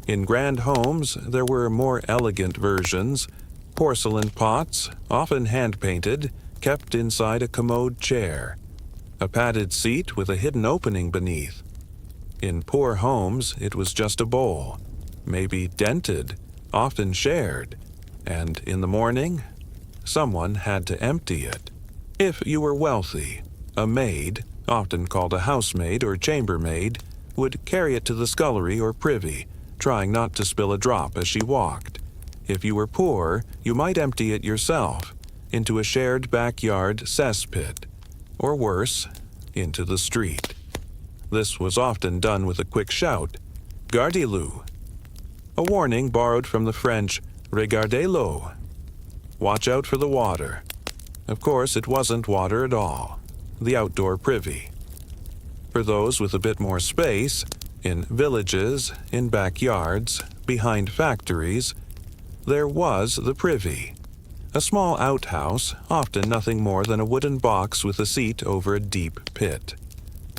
In grand homes, there were more elegant versions, porcelain pots, often hand-painted, kept inside a commode chair, a padded seat with a hidden opening beneath. In poor homes, it was just a bowl, maybe dented, often shared, and in the morning, someone had to empty it. If you were wealthy, a maid, often called a housemaid or chambermaid, would carry it to the scullery or privy, trying not to spill a drop as she walked. If you were poor, you might empty it yourself, into a shared backyard cesspit, or worse, into the street. This was often done with a quick shout, "Gardez-le!" a warning borrowed from the French "Regardez-l'eau," watch out for the water. Of course, it wasn't water at all, the outdoor privy. For those with a bit more space, in villages, in backyards, behind factories, there was the privy, a small outhouse, often nothing more than a wooden box with a seat over a deep pit.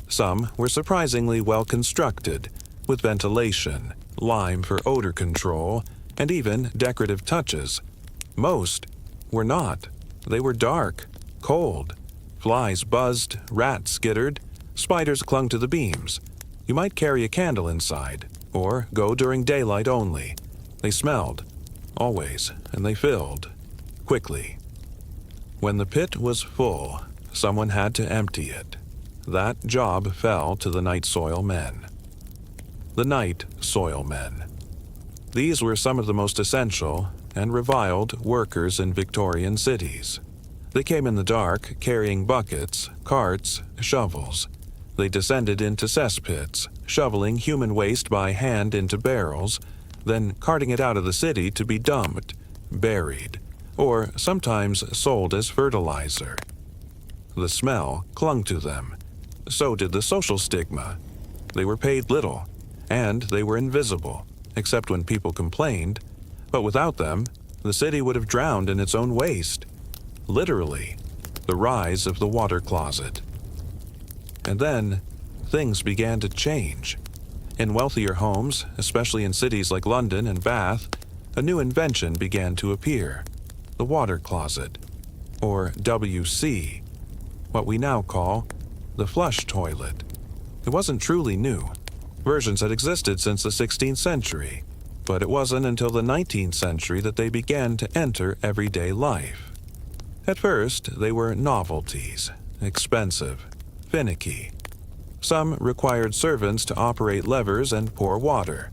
Some were surprisingly well constructed, with ventilation, lime for odor control, and even decorative touches. Most were not. They were dark, cold. Flies buzzed, rats skittered, spiders clung to the beams. You might carry a candle inside, or go during daylight only. They smelled, always, and they filled, quickly. When the pit was full, someone had to empty it. That job fell to the night soil men. the night soilmen. These were some of the most essential and reviled workers in Victorian cities. They came in the dark, carrying buckets, carts, shovels. They descended into cesspits, shoveling human waste by hand into barrels, then carting it out of the city to be dumped, buried, or sometimes sold as fertilizer. The smell clung to them. So did the social stigma. They were paid little, and they were invisible, except when people complained. But without them, the city would have drowned in its own waste. Literally, the rise of the water closet. And then, things began to change. In wealthier homes, especially in cities like London and Bath, a new invention began to appear: the water closet, or WC, what we now call the flush toilet. It wasn't truly new. Versions had existed since the 16th century, but it wasn't until the 19th century that they began to enter everyday life. At first, they were novelties, expensive, finicky. Some required servants to operate levers and pour water.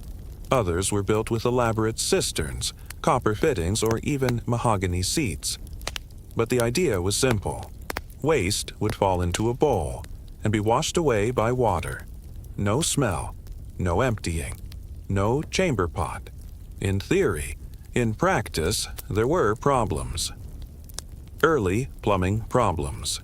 Others were built with elaborate cisterns, copper fittings, or even mahogany seats. But the idea was simple. Waste would fall into a bowl and be washed away by water. No smell, no emptying, no chamber pot. In theory. In practice, there were problems. Early plumbing problems.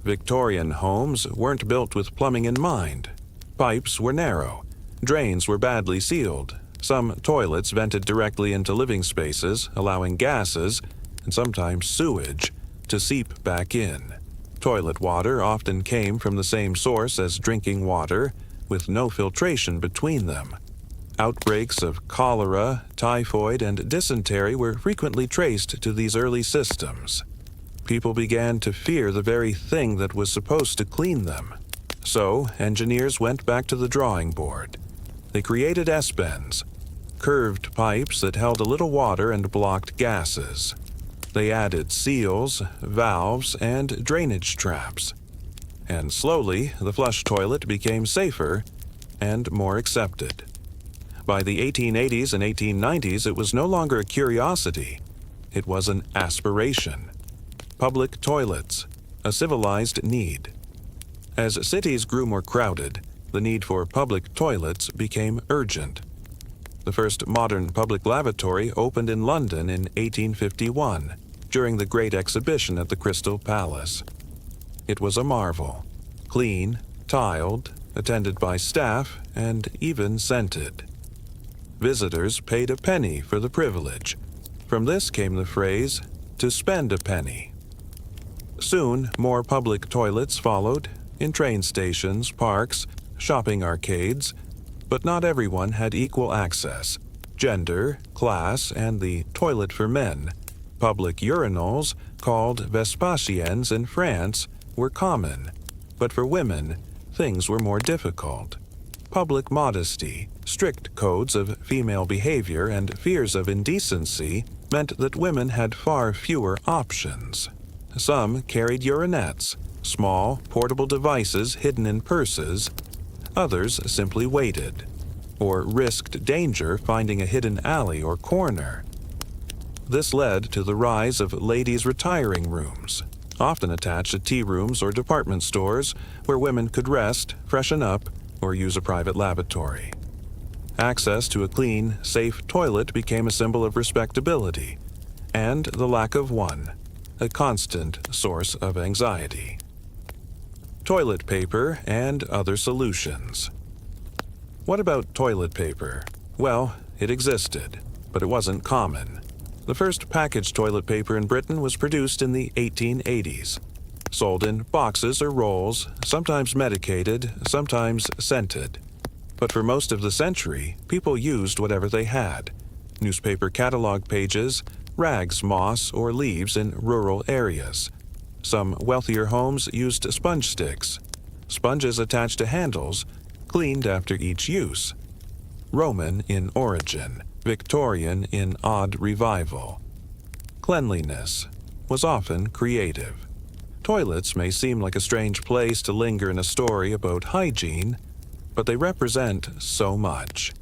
Victorian homes weren't built with plumbing in mind. Pipes were narrow. Drains were badly sealed. Some toilets vented directly into living spaces, allowing gases, and sometimes sewage, to seep back in. Toilet water often came from the same source as drinking water, with no filtration between them. Outbreaks of cholera, typhoid, and dysentery were frequently traced to these early systems. People began to fear the very thing that was supposed to clean them. So, engineers went back to the drawing board. They created S-bends, curved pipes that held a little water and blocked gases. They added seals, valves, and drainage traps. And slowly, the flush toilet became safer and more accepted. By the 1880s and 1890s, it was no longer a curiosity. It was an aspiration. Public toilets, a civilized need. As cities grew more crowded, the need for public toilets became urgent. The first modern public lavatory opened in London in 1851, during the Great Exhibition at the Crystal Palace. It was a marvel, clean, tiled, attended by staff, and even scented. Visitors paid a penny for the privilege. From this came the phrase, "to spend a penny." Soon, more public toilets followed, in train stations, parks, shopping arcades, but not everyone had equal access. Gender, class, and the toilet for men, public urinals, called Vespasiens in France, were common. But for women, things were more difficult. Public modesty, strict codes of female behavior, and fears of indecency meant that women had far fewer options. Some carried urinettes, small, portable devices hidden in purses. Others simply waited, or risked danger finding a hidden alley or corner. This led to the rise of ladies' retiring rooms, often attached to tea rooms or department stores where women could rest, freshen up, or use a private lavatory. Access to a clean, safe toilet became a symbol of respectability, and the lack of one, a constant source of anxiety. Toilet paper and other solutions. What about toilet paper? Well, it existed, but it wasn't common. The first packaged toilet paper in Britain was produced in the 1880s. Sold in boxes or rolls, sometimes medicated, sometimes scented. But for most of the century, people used whatever they had: newspaper catalog pages, rags, moss, or leaves in rural areas. Some wealthier homes used sponge sticks, sponges attached to handles, cleaned after each use. Roman in origin, Victorian in odd revival. Cleanliness was often creative. Toilets may seem like a strange place to linger in a story about hygiene, but they represent so much: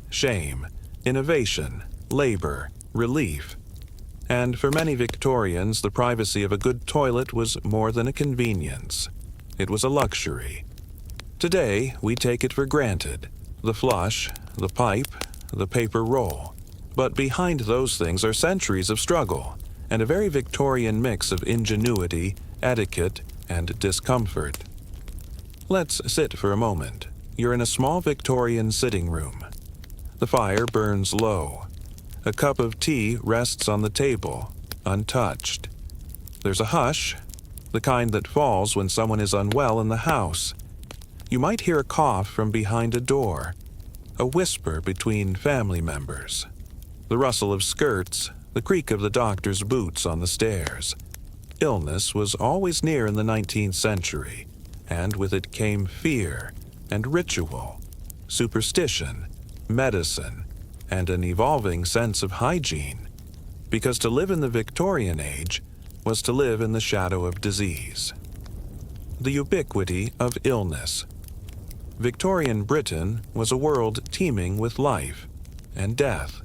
shame, innovation, labor, relief. And for many Victorians, the privacy of a good toilet was more than a convenience. It was a luxury. Today, we take it for granted: the flush, the pipe, the paper roll. But behind those things are centuries of struggle, and a very Victorian mix of ingenuity, etiquette, and discomfort. Let's sit for a moment. You're in a small Victorian sitting room. The fire burns low. A cup of tea rests on the table, untouched. There's a hush, the kind that falls when someone is unwell in the house. You might hear a cough from behind a door, a whisper between family members, the rustle of skirts, the creak of the doctor's boots on the stairs. Illness was always near in the 19th century, and with it came fear and ritual, superstition, medicine, and an evolving sense of hygiene, because to live in the Victorian age was to live in the shadow of disease. The ubiquity of illness. Victorian Britain was a world teeming with life and death.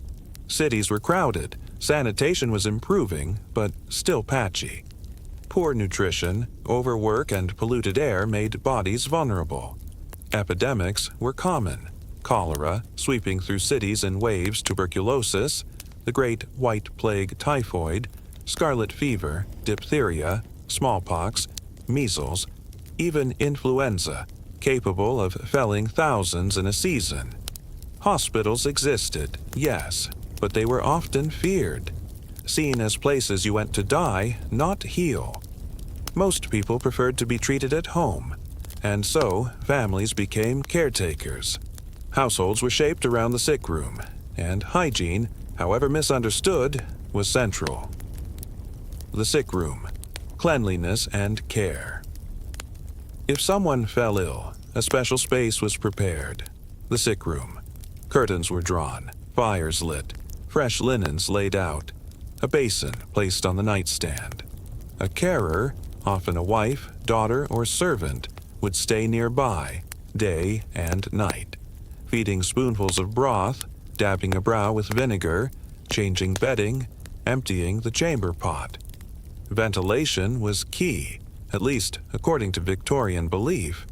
Cities were crowded, sanitation was improving, but still patchy. Poor nutrition, overwork, and polluted air made bodies vulnerable. Epidemics were common: cholera, sweeping through cities in waves; tuberculosis, the great white plague; typhoid, scarlet fever, diphtheria, smallpox, measles, even influenza, capable of felling thousands in a season. Hospitals existed, yes, but they were often feared, seen as places you went to die, not heal. Most people preferred to be treated at home, and so families became caretakers. Households were shaped around the sick room, and hygiene, however misunderstood, was central. The sick room: cleanliness and care. If someone fell ill, a special space was prepared: the sick room. Curtains were drawn, fires lit, fresh linens laid out, a basin placed on the nightstand. A carer, often a wife, daughter, or servant, would stay nearby, day and night, feeding spoonfuls of broth, dabbing a brow with vinegar, changing bedding, emptying the chamber pot. Ventilation was key, at least according to Victorian belief.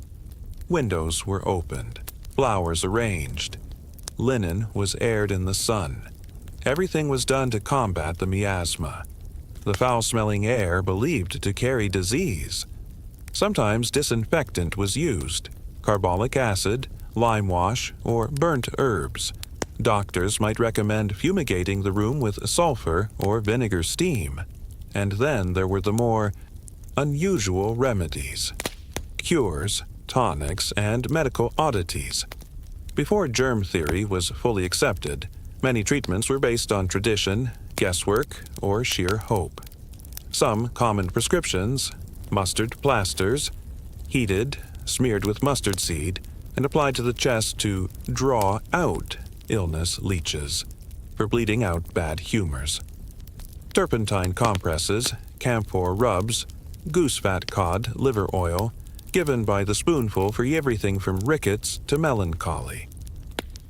Windows were opened, flowers arranged. Linen was aired in the sun. Everything was done to combat the miasma, the foul-smelling air believed to carry disease. Sometimes disinfectant was used: carbolic acid, lime wash, or burnt herbs. Doctors might recommend fumigating the room with sulfur or vinegar steam. And then there were the more unusual remedies: cures, tonics, and medical oddities. Before germ theory was fully accepted, many treatments were based on tradition, guesswork, or sheer hope. Some common prescriptions: mustard plasters, heated, smeared with mustard seed, and applied to the chest to draw out illness leeches, for bleeding out bad humors. Turpentine compresses, camphor rubs, goose fat cod, liver oil, given by the spoonful for everything from rickets to melancholy.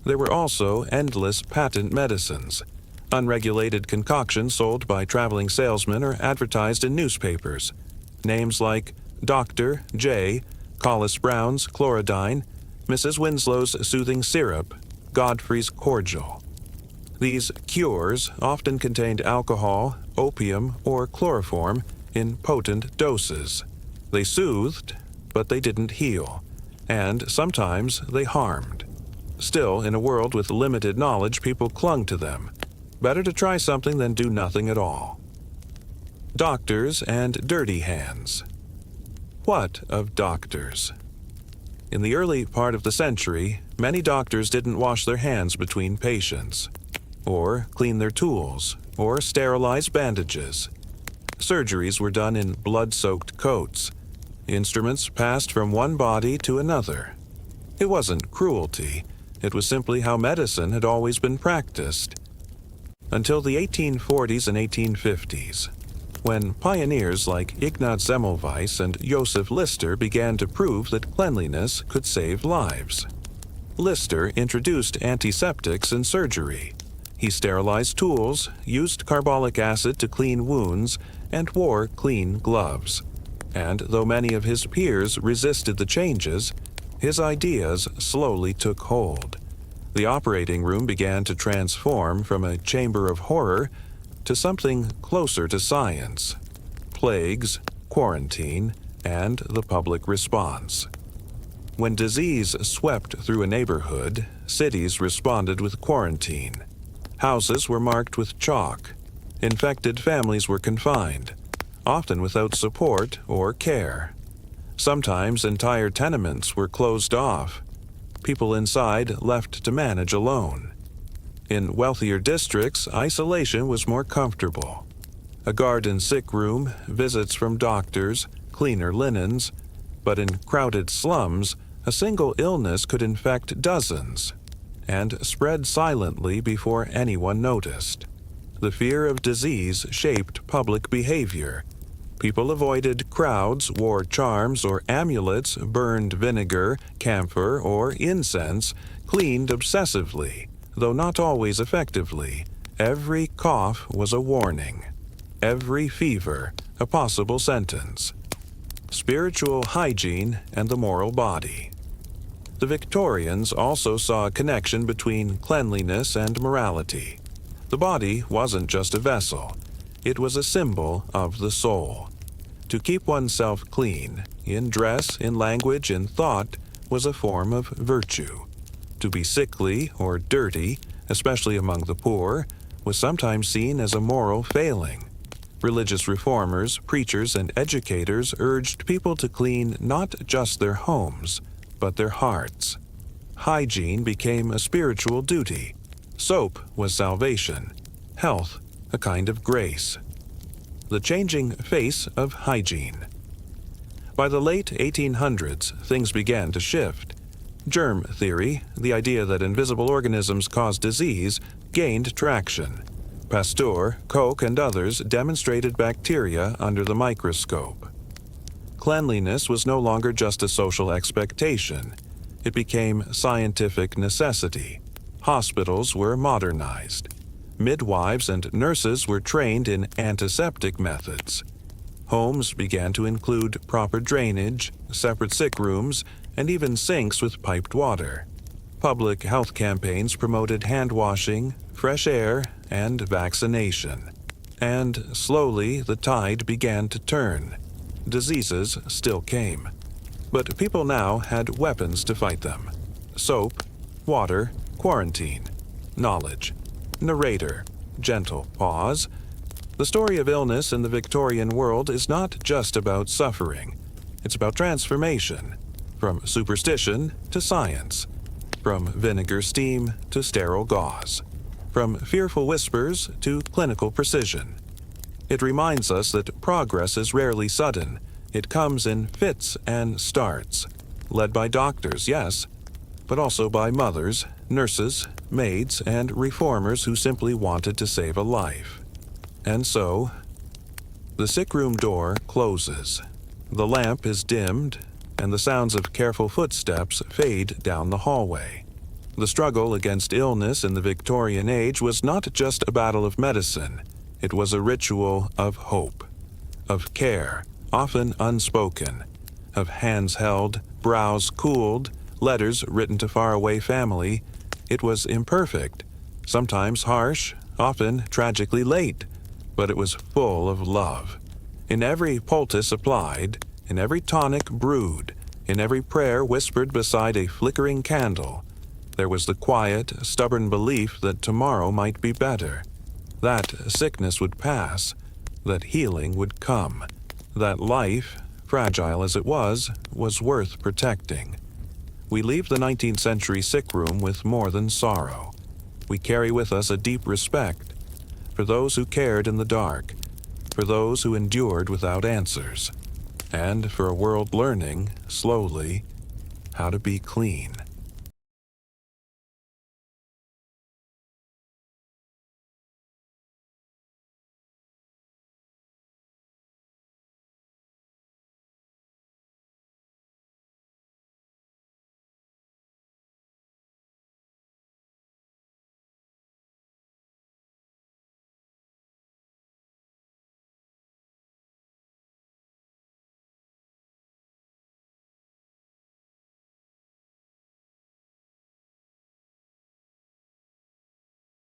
There were also endless patent medicines, unregulated concoctions sold by traveling salesmen or advertised in newspapers. Names like Dr. J, Collis Brown's Chlorodyne, Mrs. Winslow's Soothing Syrup, Godfrey's Cordial. These cures often contained alcohol, opium, or chloroform in potent doses. They soothed, but they didn't heal, and sometimes they harmed. Still, in a world with limited knowledge, people clung to them. Better to try something than do nothing at all. Doctors and dirty hands. What of doctors? In the early part of the century, many doctors didn't wash their hands between patients, or clean their tools, or sterilize bandages. Surgeries were done in blood-soaked coats. Instruments passed from one body to another. It wasn't cruelty. It was simply how medicine had always been practiced. Until the 1840s and 1850s, when pioneers like Ignaz Semmelweis and Joseph Lister began to prove that cleanliness could save lives. Lister introduced antiseptics in surgery. He sterilized tools, used carbolic acid to clean wounds, and wore clean gloves. And though many of his peers resisted the changes, his ideas slowly took hold. The operating room began to transform from a chamber of horror to something closer to science. Plagues, quarantine, and the public response. When disease swept through a neighborhood, cities responded with quarantine. Houses were marked with chalk. Infected families were confined, often without support or care. Sometimes entire tenements were closed off. People inside left to manage alone. In wealthier districts, isolation was more comfortable. A garden sick room, visits from doctors, cleaner linens, but in crowded slums, a single illness could infect dozens and spread silently before anyone noticed. The fear of disease shaped public behavior. People avoided crowds, wore charms or amulets, burned vinegar, camphor, or incense, cleaned obsessively, though not always effectively. Every cough was a warning. Every fever, a possible sentence. Spiritual hygiene and the moral body. The Victorians also saw a connection between cleanliness and morality. The body wasn't just a vessel. It was a symbol of the soul. To keep oneself clean, in dress, in language, in thought, was a form of virtue. To be sickly or dirty, especially among the poor, was sometimes seen as a moral failing. Religious reformers, preachers, and educators urged people to clean not just their homes, but their hearts. Hygiene became a spiritual duty. Soap was salvation. Health, a kind of grace. The changing face of hygiene. By the late 1800s, things began to shift. Germ theory, the idea that invisible organisms cause disease, gained traction. Pasteur, Koch, and others demonstrated bacteria under the microscope. Cleanliness was no longer just a social expectation. It became scientific necessity. Hospitals were modernized. Midwives and nurses were trained in antiseptic methods. Homes began to include proper drainage, separate sick rooms, and even sinks with piped water. Public health campaigns promoted hand washing, fresh air, and vaccination. And slowly the tide began to turn. Diseases still came. But people now had weapons to fight them. Soap, water, quarantine, knowledge. Narrator, gentle pause. The story of illness in the Victorian world is not just about suffering. It's about transformation, from superstition to science, from vinegar steam to sterile gauze, from fearful whispers to clinical precision. It reminds us that progress is rarely sudden. It comes in fits and starts, led by doctors, yes, but also by mothers, nurses, maids, and reformers who simply wanted to save a life. And so, the sick room door closes. The lamp is dimmed, and the sounds of careful footsteps fade down the hallway. The struggle against illness in the Victorian age was not just a battle of medicine. It was a ritual of hope, of care, often unspoken, of hands held, brows cooled, letters written to faraway family. It was imperfect, sometimes harsh, often tragically late, but it was full of love. In every poultice applied, in every tonic brewed, in every prayer whispered beside a flickering candle, there was the quiet, stubborn belief that tomorrow might be better, that sickness would pass, that healing would come, that life, fragile as it was worth protecting. We leave the 19th century sick room with more than sorrow. We carry with us a deep respect for those who cared in the dark, for those who endured without answers, and for a world learning, slowly, how to be clean.